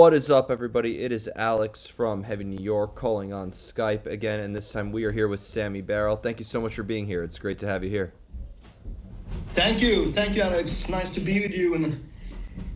What is up, everybody? It is Alex from Heavy New York calling on Skype again, and this time we are here with Sammy Barrell. Thank you so much for being here. It's great to have you here. Thank you, Alex. Nice to be with you in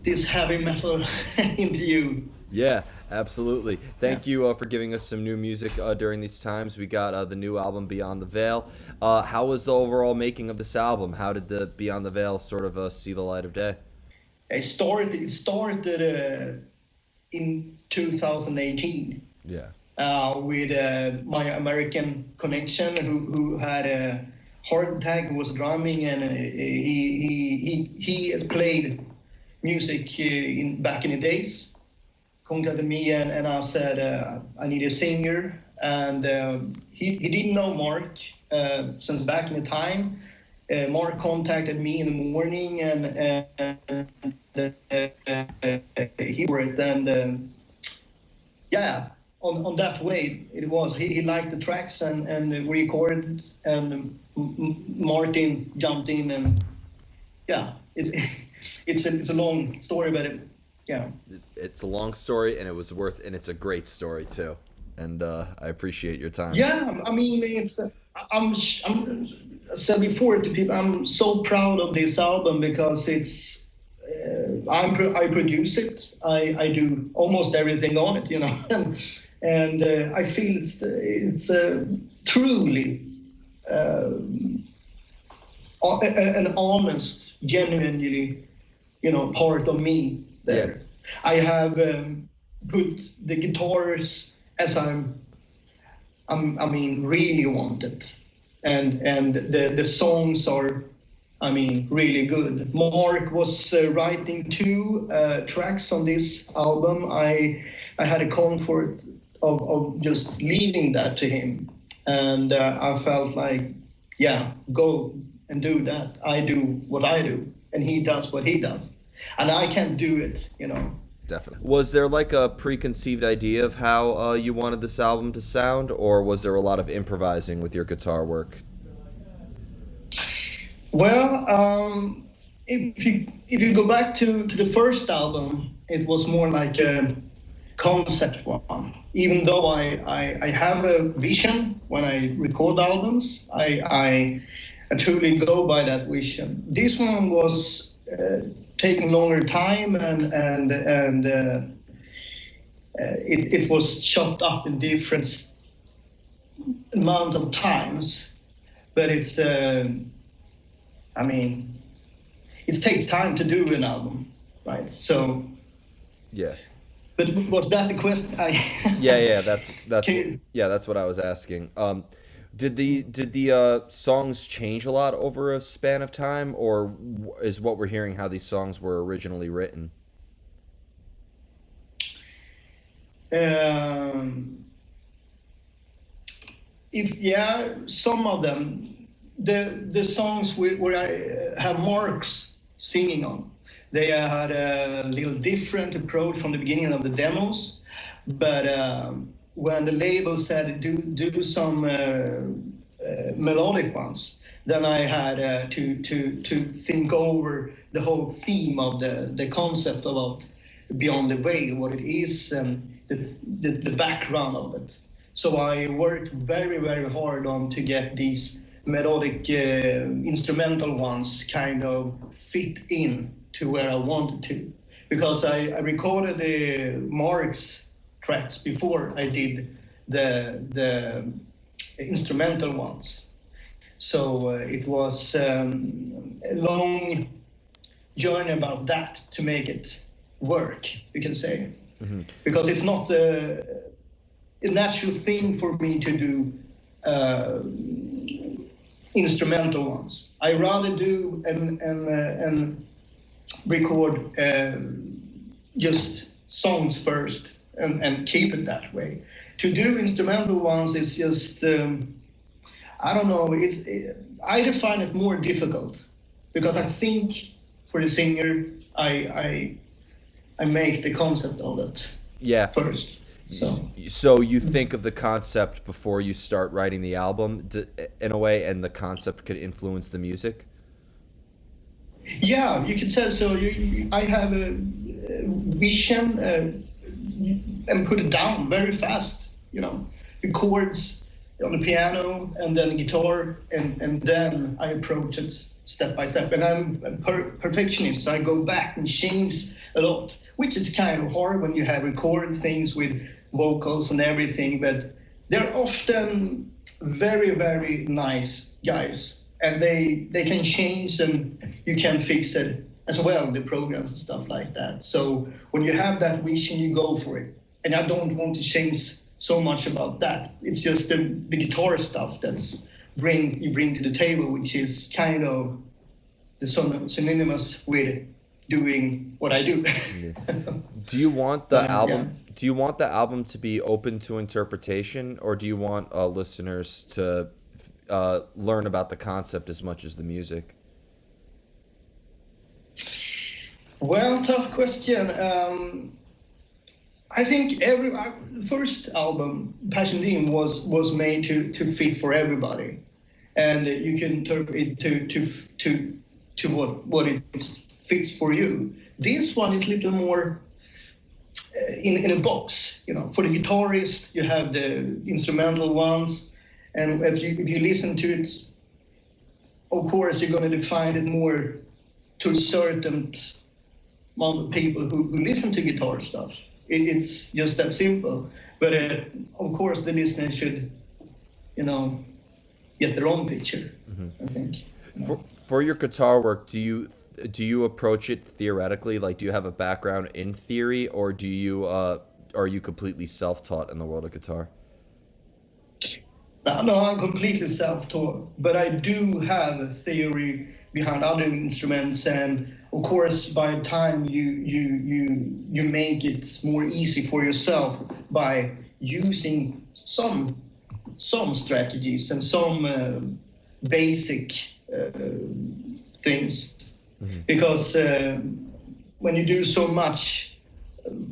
this heavy metal interview. Yeah, absolutely. Thank you for giving us some new music during these times. We got the new album Beyond the Veil. How was the overall making of this album? How did the Beyond the Veil sort of see the light of day? It started in 2018. Yeah. With my American connection, who had a heart attack, was drumming, and he had played music back in the days. Contacted me, and I said I need a singer, and he didn't know Mark since back in the time. Mark contacted me in the morning, and he worked, and on that way it was. He liked the tracks, and we recorded, and Martin jumped in, and it's a long story, but it's a long story, and it's a great story too, and I appreciate your time. Yeah, I mean, I'm I said before to people, I'm so proud of this album because it's I produce it, I do almost everything on it, and I feel it's truly an honest, genuinely, part of me there. Yeah. I have put the guitars as really wanted, and the songs are, really good. Mark was writing two tracks on this album. I had a comfort of just leaving that to him, and I felt like, go and do that. I do what I do, and he does what he does, and I can't do it, Definitely. Was there like a preconceived idea of how you wanted this album to sound, or was there a lot of improvising with your guitar work? Well, if you go back to the first album, it was more like a concept one. Even though I have a vision when I record albums, I truly go by that vision. This one was taking longer time, and it was chopped up in different amount of times, but it's it takes time to do an album, right? So yeah. But was that the question? That's what I was asking. Did the songs change a lot over a span of time, or is what we're hearing how these songs were originally written? Some of them, the songs where I have Mark's singing on, they had a little different approach from the beginning of the demos, but when the label said do some melodic ones, then I had to think over the whole theme of the concept about Beyond the Veil, what it is, and the background of it. So I worked very, very hard on to get these melodic instrumental ones kind of fit in to where I wanted to, because I recorded Mark's tracks before I did the instrumental ones. So it was a long journey about that to make it work, you can say. Mm-hmm. Because it's not a natural thing for me to do instrumental ones. I rather do and record just songs first and keep it that way. To do instrumental ones is just I don't know. I define it more difficult because I think for the singer I make the concept of it first. So you think of the concept before you start writing the album, in a way, and the concept could influence the music? Yeah, you could say so. I have a vision, and put it down very fast. The chords on the piano and then guitar, and then I approach it step by step. And I'm a perfectionist, so I go back and change a lot, which is kind of hard when you have recorded things with vocals and everything. But they're often very, very nice guys, and they can change, and you can fix it as well, the programs and stuff like that. So when you have that vision, you go for it. And I don't want to change so much about that. It's just the guitar stuff you bring to the table, which is kind of the synonymous with doing what I do. Do you want the album? Yeah. Do you want the album to be open to interpretation, or do you want listeners to learn about the concept as much as the music? Well, tough question. I think first album, Passion Dream, was made to fit for everybody, and you can interpret it to what it fits for you. This one is a little more in a box. For the guitarist, you have the instrumental ones, and if you listen to it, of course, you're going to define it more to a certain amount of people who listen to guitar stuff. It's just that simple. But of course, the listener should, get their own picture. I think. For your guitar work, do you approach it theoretically? Like, do you have a background in theory, or are you completely self-taught in the world of guitar? No, I'm completely self-taught, but I do have a theory behind other instruments, and of course, by the time you make it more easy for yourself by using some strategies and some basic things, because when you do so much,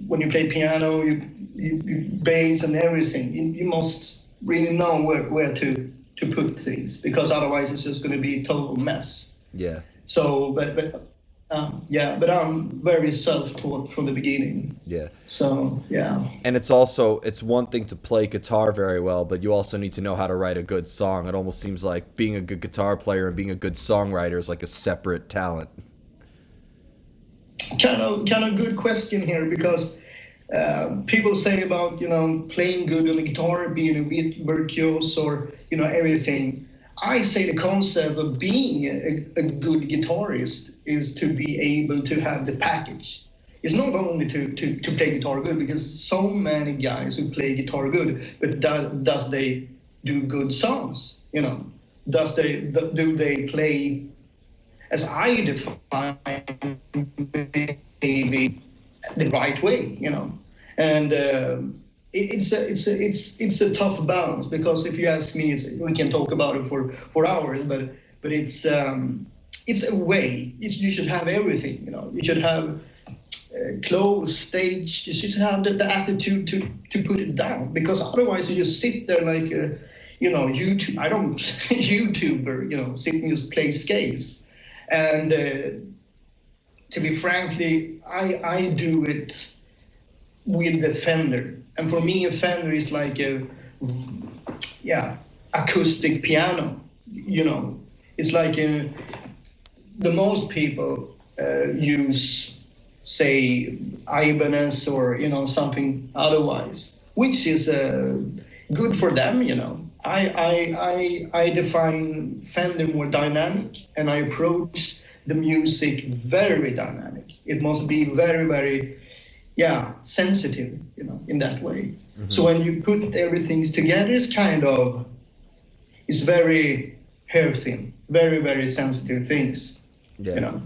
when you play piano, you bass and everything, you must really know where to put things, because otherwise it's just going to be a total mess. Yeah. So, but I'm very self-taught from the beginning. Yeah. So, yeah. And it's one thing to play guitar very well, but you also need to know how to write a good song. It almost seems like being a good guitar player and being a good songwriter is like a separate talent. Kind of good question here, because people say about playing good on the guitar, being a virtuoso, or everything. I say the concept of being a good guitarist is to be able to have the package. It's not only to play guitar good, because so many guys who play guitar good, but does they do good songs? Do they play, as I define, maybe the right way? And it's a tough balance, because if you ask me, we can talk about it for hours, but it's a way. You should have everything. You should have clothes, stage. You should have the attitude to put it down, because otherwise you just sit there like YouTube. I don't YouTuber. Sit and just play scales. And to be frankly, I do it with the Fender. And for me, a Fender is like acoustic piano. It's like the most people use, say, Ibanez or something otherwise, which is good for them. I define Fender more dynamic, and I approach the music very dynamic. It must be very, very sensitive, in that way. So when you put everything together, it's very hair thin, very, very sensitive things. Yeah.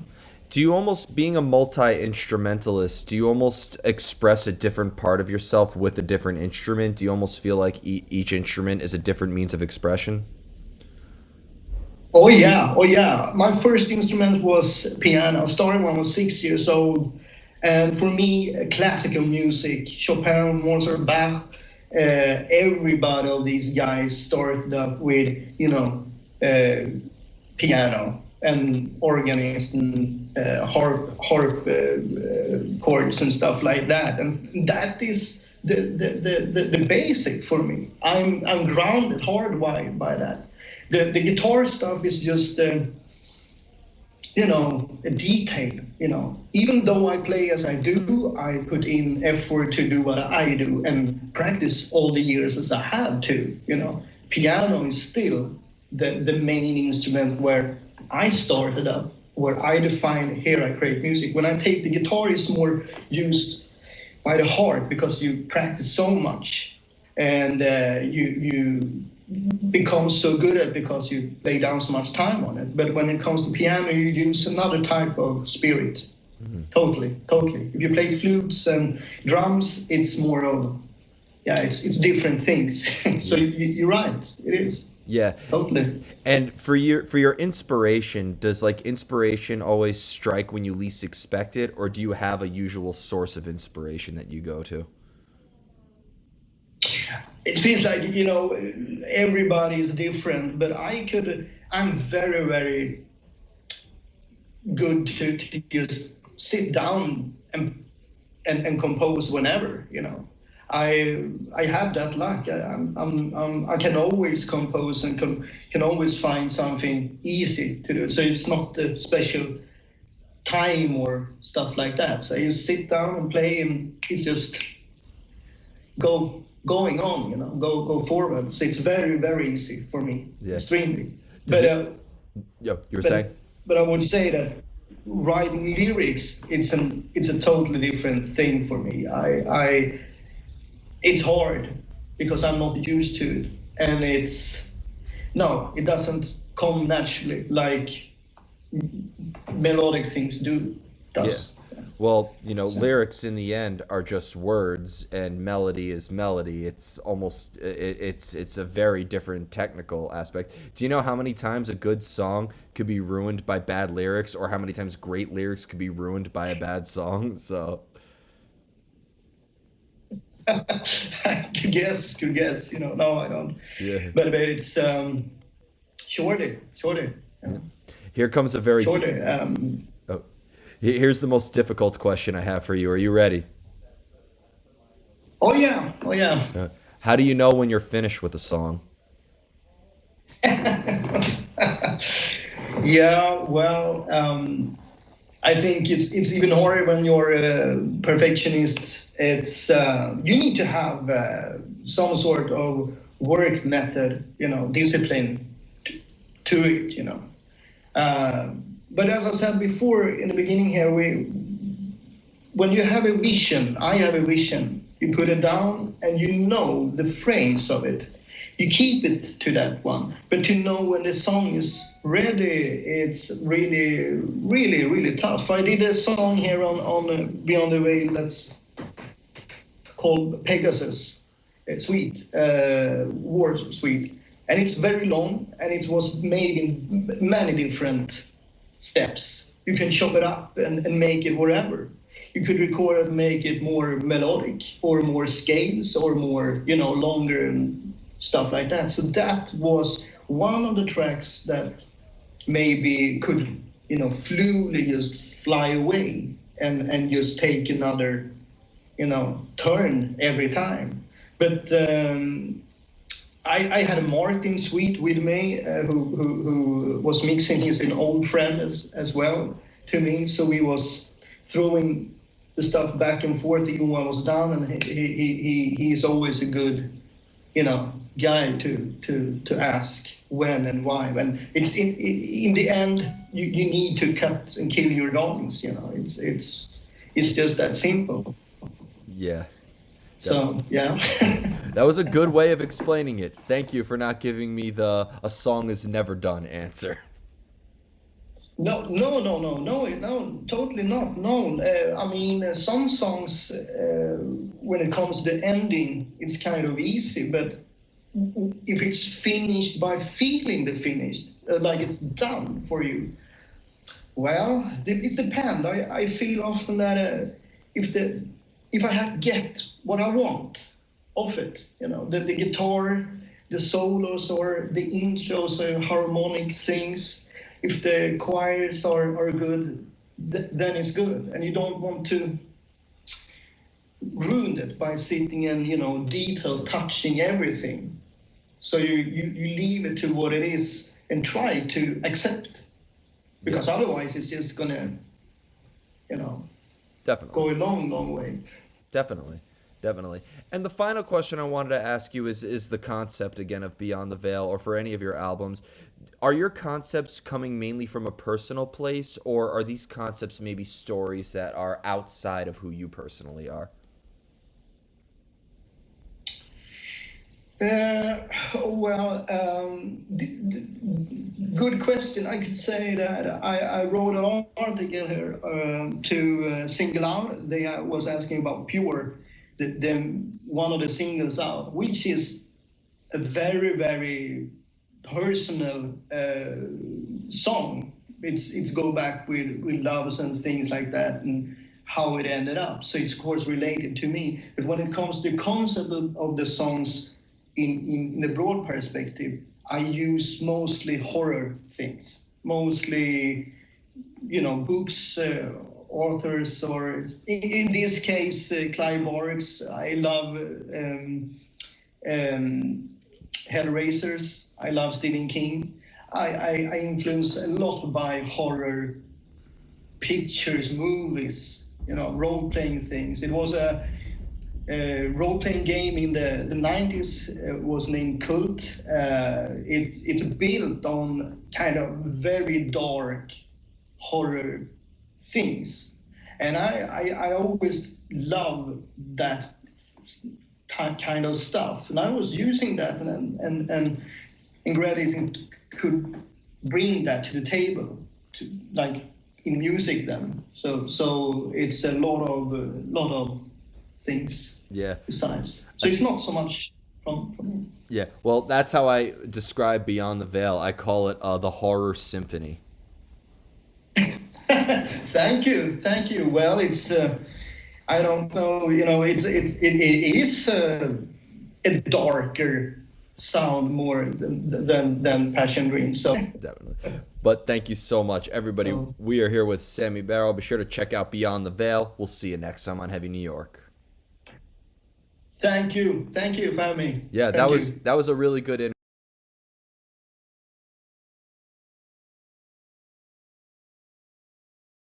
Do you almost, being a multi-instrumentalist, do you almost express a different part of yourself with a different instrument? Do you almost feel like each instrument is a different means of expression? Oh yeah. My first instrument was piano. I started when I was 6 years old. And for me, classical music, Chopin, Mozart, Bach, everybody of these guys started up with, piano. and organist and harp chords and stuff like that, and that is the basic for me. I'm grounded hard by that. The guitar stuff is just a detail. Even though I play as I do, I put in effort to do what I do and practice all the years as I have to. Piano is still the main instrument where I started up, where I define here I create music. When I take the guitar, it's more used by the heart because you practice so much and you become so good at it because you lay down so much time on it. But when it comes to piano, you use another type of spirit. Mm-hmm. Totally. If you play flutes and drums, it's more of, it's different things. So you're right, it is. Yeah, totally. And for your inspiration, does inspiration always strike when you least expect it, or do you have a usual source of inspiration that you go to? It feels like everybody is different, but I'm very, very good to just sit down and compose whenever. I have that luck. I can always compose and can always find something easy to do. So it's not a special time or stuff like that. So you sit down and play, and it's just going on. Go forward. So it's very, very easy for me. Yeah. Extremely. You were saying. But I would say that writing lyrics, it's a totally different thing for me. It's hard because I'm not used to it, and it doesn't come naturally like melodic things do. Yeah. Well, lyrics in the end are just words, and melody is melody. It's almost it's a very different technical aspect. Do you know how many times a good song could be ruined by bad lyrics, or how many times great lyrics could be ruined by a bad song? So. Good guess. No, I don't. Yeah. But it's shorter. Yeah. Here comes a very shorter. Here's the most difficult question I have for you. Are you ready? Oh yeah. How do you know when you're finished with a song? Yeah. Well, I think it's even harder when you're a perfectionist. It's you need to have some sort of work method, discipline to it, But as I said before in the beginning here, when you have a vision, I have a vision. You put it down and the phrase of it. You keep it to that one. But to know when the song is ready, it's really, really, really tough. I did a song here on Beyond the Veil that's called Pegasus, war suite. And it's very long, and it was made in many different steps. You can chop it up and make it wherever. You could record it and make it more melodic, or more scales, or more, longer and stuff like that. So that was one of the tracks that maybe could, fluidly just fly away and just take another, turn every time. But I had a Martin Sweet with me who was mixing. He's an old friend as well to me. So we was throwing the stuff back and forth even when I was down, and he is always a good, guy to ask when and why. And it's in the end you need to cut and kill your darlings. It's just that simple. Yeah. So yeah. That was a good way of explaining it. Thank you for not giving me a song is never done answer. No, totally not. No, I mean, some songs, when it comes to the ending, it's kind of easy. But if it's finished by feeling the finished, like it's done for you, well, it depends. I feel often that if I had get what I want of it, the guitar, the solos, or the intros, or harmonic things, if the choirs are good, then it's good, and you don't want to ruin it by sitting and detail touching everything. So you leave it to what it is and try to accept, because otherwise it's just gonna Definitely. go a long way. Definitely. Definitely. And the final question I wanted to ask you is the concept again of Beyond the Veil, or for any of your albums. Are your concepts coming mainly from a personal place, or are these concepts maybe stories that are outside of who you personally are? Well, good question. I could say that I wrote an article here to single out. They was asking about Pure, one of the singles out, which is a very, very personal song. It's go back with loves and things like that, and how it ended up. So it's of course related to me. But when it comes to the concept of the songs, in the broad perspective, I use mostly horror things, mostly, books, authors, or in this case, Clive Barks. I love Hellraisers. I love Stephen King. I influence a lot by horror pictures, movies, role-playing things. It was a role-playing game in the 90s, was named Cult. It's built on kind of very dark horror things. And I always love that kind of stuff. And I was using that, and Ingredient could bring that to the table, to like in music then. So it's a lot of things. Yeah. Besides, so it's not so much from me. Yeah. Well, that's how I describe Beyond the Veil. I call it the horror symphony. Thank you. Well, it's I don't know, it is a darker sound more than Passion Dream. So Definitely. But thank you so much, everybody. We are here with Sammy Barrell. Be sure to check out Beyond the Veil. We'll see you next time on Heavy New York. Thank you for having me. Yeah, that was a really good interview.